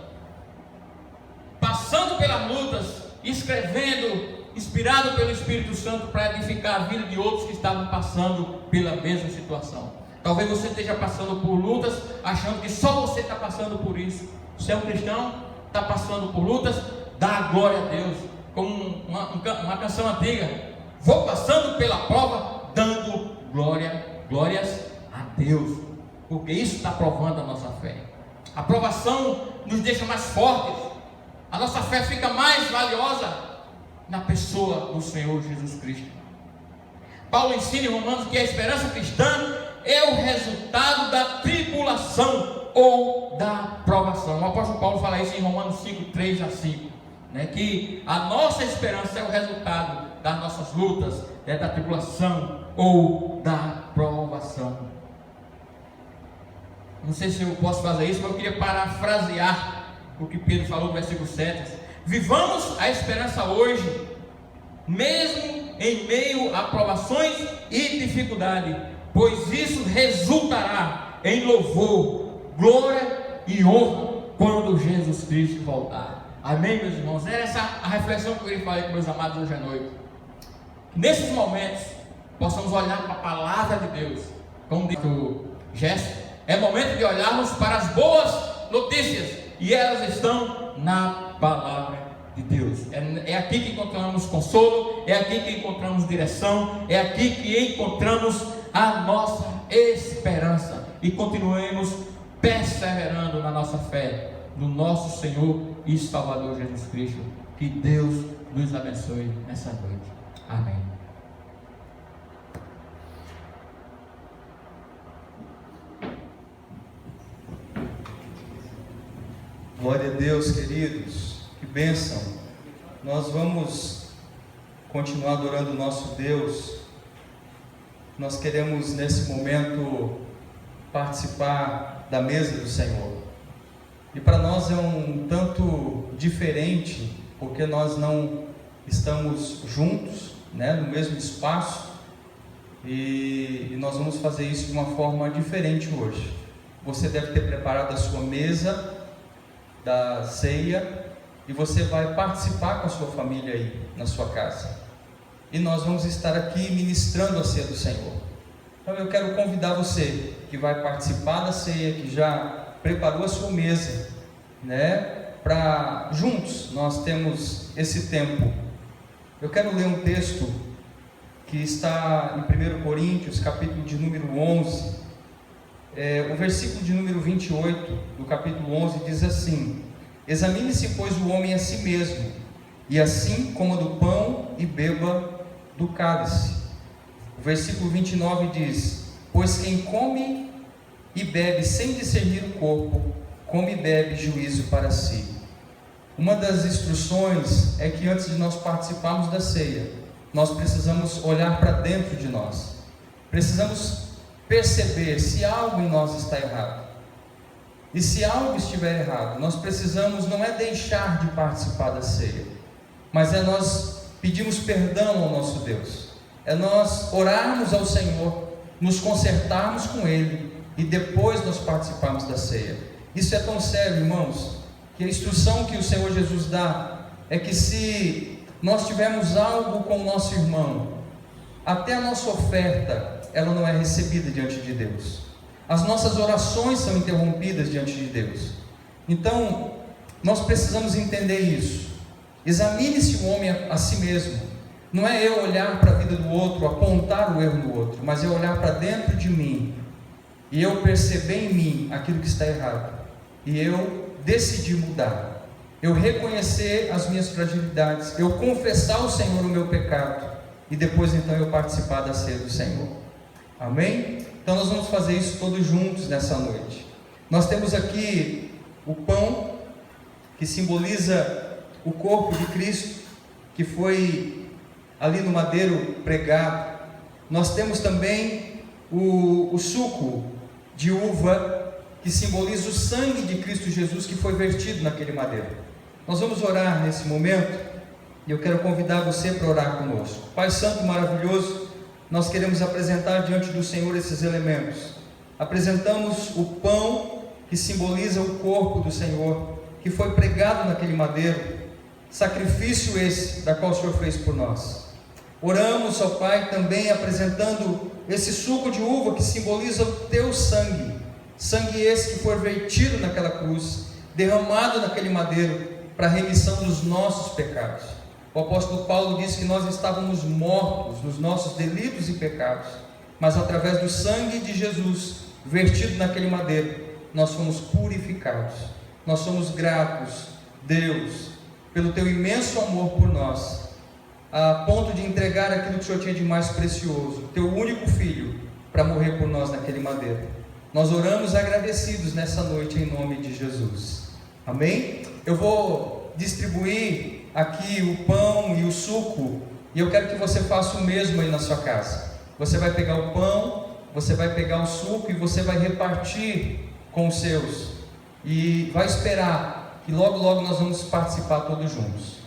Passando pelas lutas, escrevendo, inspirado pelo Espírito Santo para edificar a vida de outros que estavam passando pela mesma situação. Talvez você esteja passando por lutas, achando que só você está passando por isso. Você é um cristão, está passando por lutas, dá glória a Deus. Como uma canção antiga: vou passando pela prova, dando glórias a Deus, porque isso está provando a nossa fé. A provação nos deixa mais fortes, a nossa fé fica mais valiosa na pessoa do Senhor Jesus Cristo. Paulo ensina em Romanos que a esperança cristã é o resultado da tribulação ou da provação. O apóstolo Paulo fala isso em Romanos 5, 3 a 5, né? Que a nossa esperança é o resultado das nossas lutas, da tribulação ou da provação. Não sei se eu posso fazer isso, mas eu queria parafrasear o que Pedro falou no versículo 7. Vivamos a esperança hoje, mesmo em meio a provações e dificuldade, pois isso resultará em louvor, glória e honra quando Jesus Cristo voltar. Amém, meus irmãos? Era essa a reflexão que eu queria falar com meus amados hoje à noite. Nesses momentos, possamos olhar para a palavra de Deus, como diz o gesto. É momento de olharmos para as boas notícias, e elas estão na palavra de Deus. É aqui que encontramos consolo, é aqui que encontramos direção, é aqui que encontramos a nossa esperança, e continuemos perseverando na nossa fé no nosso Senhor e Salvador Jesus Cristo. Que Deus nos abençoe nessa noite. Amém. Glória a Deus, queridos, que bênção. Nós vamos continuar adorando o nosso Deus. Nós queremos nesse momento participar da mesa do Senhor, e para nós é um tanto diferente, porque nós não estamos juntos, né, no mesmo espaço, e nós vamos fazer isso de uma forma diferente hoje. Você deve ter preparado a sua mesa da ceia, e você vai participar com a sua família aí na sua casa, e nós vamos estar aqui ministrando a ceia do Senhor. Então eu quero convidar você que vai participar da ceia, que já preparou a sua mesa, né, para juntos nós temos esse tempo. Eu quero ler um texto que está em 1 Coríntios, capítulo de número 11, o versículo de número 28 do capítulo 11 diz assim: examine-se, pois, o homem a si mesmo, e assim coma do pão e beba do cálice. O versículo 29 diz: pois quem come e bebe sem discernir o corpo, come e bebe juízo para si. Uma das instruções é que antes de nós participarmos da ceia, nós precisamos olhar para dentro de nós, precisamos perceber se algo em nós está errado. E se algo estiver errado, nós precisamos, não é deixar de participar da ceia, mas é nós pedirmos perdão ao nosso Deus, é nós orarmos ao Senhor, nos consertarmos com Ele e depois nós participarmos da ceia. Isso é tão sério, irmãos, que a instrução que o Senhor Jesus dá é que se nós tivermos algo com o nosso irmão, até a nossa oferta, ela não é recebida diante de Deus. As nossas orações são interrompidas diante de Deus. Então, nós precisamos entender isso. Examine-se o homem a si mesmo. Não é eu olhar para a vida do outro, apontar o erro no outro, mas é olhar para dentro de mim e eu perceber em mim aquilo que está errado e eu decidir mudar, eu reconhecer as minhas fragilidades, eu confessar ao Senhor o meu pecado e depois então eu participar da ceia do Senhor. Amém? Então nós vamos fazer isso todos juntos nessa noite. Nós temos aqui o pão que simboliza o corpo de Cristo, que foi ali no madeiro pregado. Nós temos também o suco de uva, que simboliza o sangue de Cristo Jesus, que foi vertido naquele madeiro. Nós vamos orar nesse momento, e eu quero convidar você para orar conosco. Pai Santo maravilhoso, nós queremos apresentar diante do Senhor esses elementos. Apresentamos o pão, que simboliza o corpo do Senhor, que foi pregado naquele madeiro, sacrifício esse, da qual o Senhor fez por nós. Oramos, ó Pai, também apresentando esse suco de uva, que simboliza o teu sangue, sangue esse que foi vertido naquela cruz, derramado naquele madeiro, para a remissão dos nossos pecados. O apóstolo Paulo disse que nós estávamos mortos nos nossos delitos e pecados, mas através do sangue de Jesus, vertido naquele madeiro, nós fomos purificados. Nós somos gratos, Deus, pelo teu imenso amor por nós, a ponto de entregar aquilo que o Senhor tinha de mais precioso, teu único filho, para morrer por nós naquele madeiro. Nós oramos agradecidos nessa noite em nome de Jesus. Amém? Eu vou distribuir aqui o pão e o suco, e eu quero que você faça o mesmo aí na sua casa. Você vai pegar o pão, você vai pegar o suco e você vai repartir com os seus, e vai esperar que logo logo nós vamos participar todos juntos.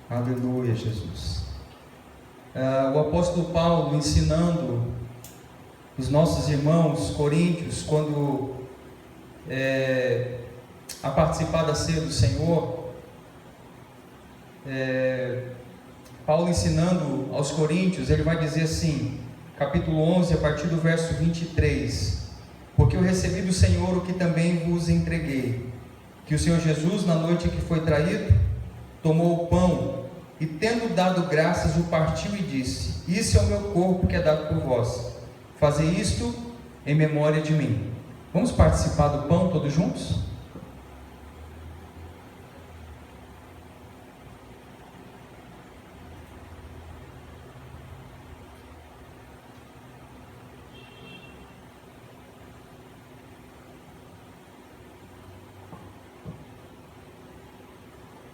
Aleluia, Jesus. O apóstolo Paulo ensinando os nossos irmãos coríntios quando a participar da ceia do Senhor, Paulo ensinando aos coríntios, ele vai dizer assim, capítulo 11, a partir do verso 23: porque eu recebi do Senhor o que também vos entreguei, que o Senhor Jesus, na noite em que foi traído, tomou o pão e, tendo dado graças, o partiu e disse: isso é o meu corpo que é dado por vós, fazei isto em memória de mim. Vamos participar do pão todos juntos?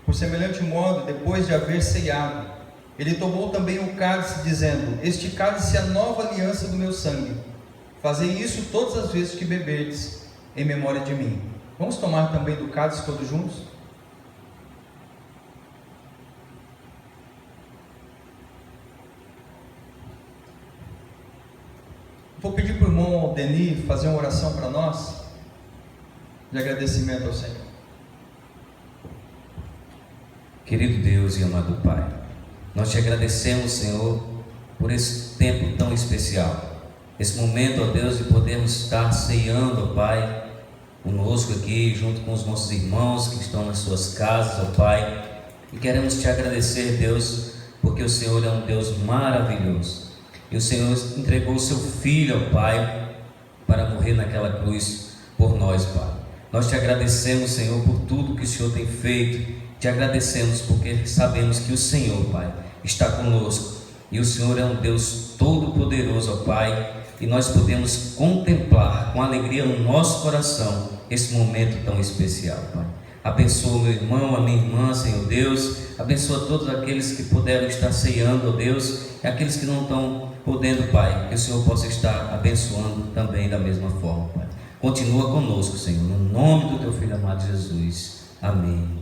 Por semelhante modo, depois de haver ceado, ele tomou também o cálice, dizendo: este cálice é a nova aliança do meu sangue. Fazei isso todas as vezes que beberdes, em memória de mim. Vamos tomar também do cálice todos juntos? Vou pedir para o irmão Denis fazer uma oração para nós, de agradecimento ao Senhor. Querido Deus e amado Pai, nós te agradecemos, Senhor, por esse tempo tão especial, esse momento, ó Deus, de podermos estar ceando, ó Pai, conosco aqui, junto com os nossos irmãos que estão nas suas casas, ó Pai, e queremos te agradecer, Deus, porque o Senhor é um Deus maravilhoso, e o Senhor entregou o seu Filho, ó Pai, para morrer naquela cruz por nós, Pai. Nós te agradecemos, Senhor, por tudo que o Senhor tem feito. Te agradecemos porque sabemos que o Senhor, Pai, está conosco. E o Senhor é um Deus todo-poderoso, ó Pai. E nós podemos contemplar com alegria no nosso coração esse momento tão especial, Pai. Abençoa o meu irmão, a minha irmã, Senhor Deus. Abençoa todos aqueles que puderam estar ceando, ó Deus. E aqueles que não estão podendo, Pai. Que o Senhor possa estar abençoando também da mesma forma, Pai. Continua conosco, Senhor, no nome do Teu Filho amado Jesus. Amém.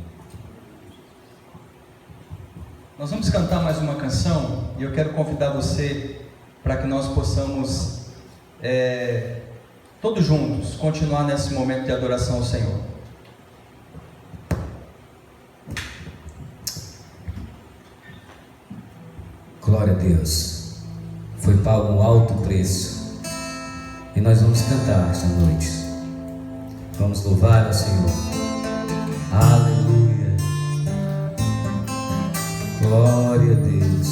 Nós vamos cantar mais uma canção e eu quero convidar você para que nós possamos, todos juntos, continuar nesse momento de adoração ao Senhor. Glória a Deus. Foi pago um alto preço. E nós vamos cantar esta noite. Vamos louvar ao Senhor. Aleluia. Glória a Deus.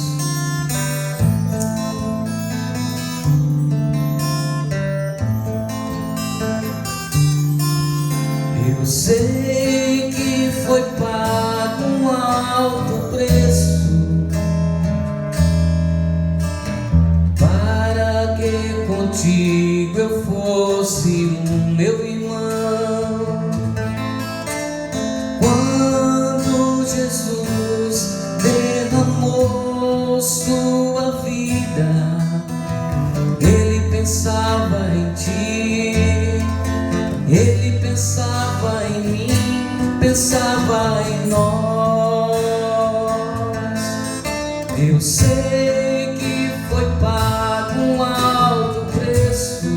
Eu sei que foi pago um alto preço para que contigo eu fosse um meu irmão. Quando Jesus derramou sua vida, Ele pensava em ti, Ele pensava em mim, pensava em nós. Eu sei que foi pago um alto preço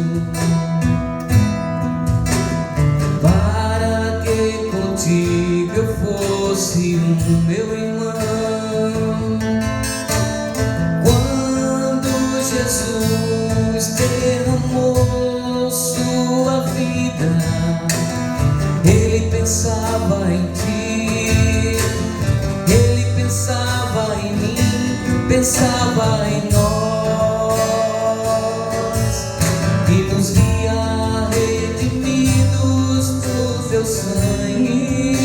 para que contigo eu fosse um meu irmão. Quando Jesus derramou sua vida, Ele pensava em ti, Ele pensava em mim, pensava em nós, e nos via redimidos por Teu sangue,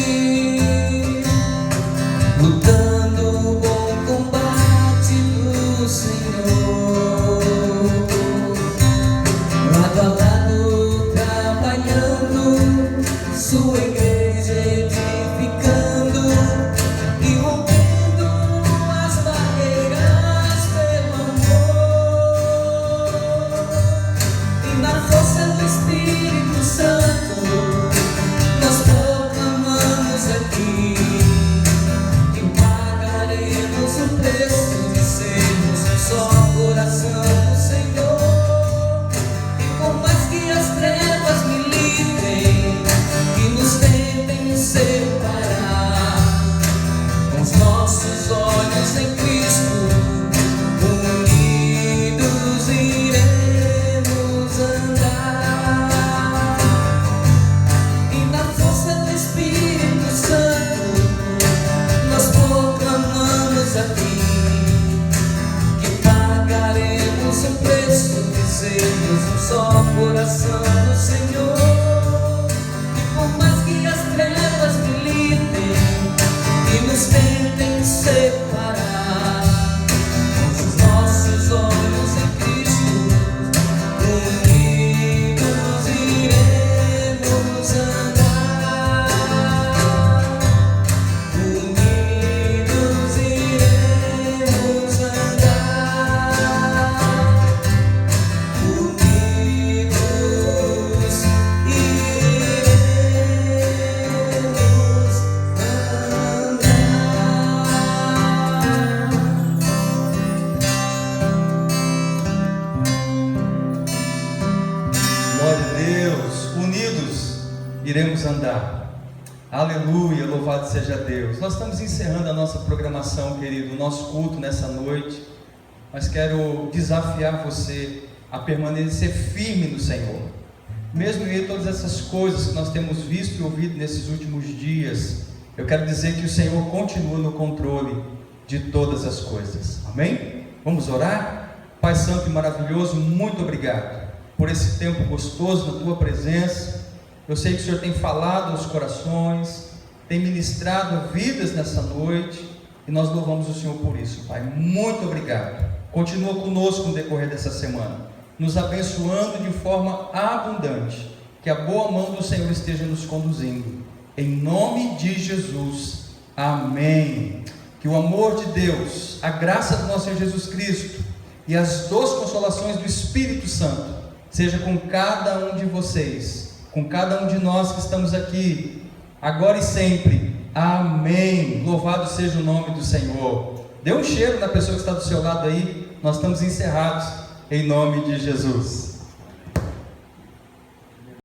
lutando o bom combate do Senhor, lado a lado trabalhando, sua igreja edificando e rompendo as barreiras pelo amor. E na força do Espírito Santo nós proclamamos aqui que pagaremos o preço de sermos um só coração do Senhor. E por mais que as trevas militem, que nos tentem separar, com os nossos olhos em Cristo, unidos iremos andar. E na força do Espírito Santo nós proclamamos aqui que pagaremos o preço de sermos um só coração do Senhor. Por mais que as trevas militem e nos tentem separar, com os nossos olhos em Cristo, unidos iremos andar, unidos iremos andar, unidos Glória a Deus, unidos iremos andar. Aleluia, louvado seja Deus. Nós estamos encerrando a nossa programação, querido, o nosso culto nessa noite. Mas quero desafiar você a permanecer firme no Senhor. Mesmo em meio a todas essas coisas que nós temos visto e ouvido nesses últimos dias, eu quero dizer que o Senhor continua no controle de todas as coisas. Amém? Vamos orar? Pai Santo e maravilhoso, muito obrigado por esse tempo gostoso na Tua presença. Eu sei que o Senhor tem falado aos corações, tem ministrado vidas nessa noite, e nós louvamos o Senhor por isso, Pai. Muito obrigado. Continua conosco no decorrer dessa semana, nos abençoando de forma abundante. Que a boa mão do Senhor esteja nos conduzindo. Em nome de Jesus. Amém. Que o amor de Deus, a graça do nosso Senhor Jesus Cristo e as doces consolações do Espírito Santo seja com cada um de vocês, com cada um de nós que estamos aqui, agora e sempre. Amém. Louvado seja o nome do Senhor. Dê um cheiro na pessoa que está do seu lado aí. Nós estamos encerrados em nome de Jesus.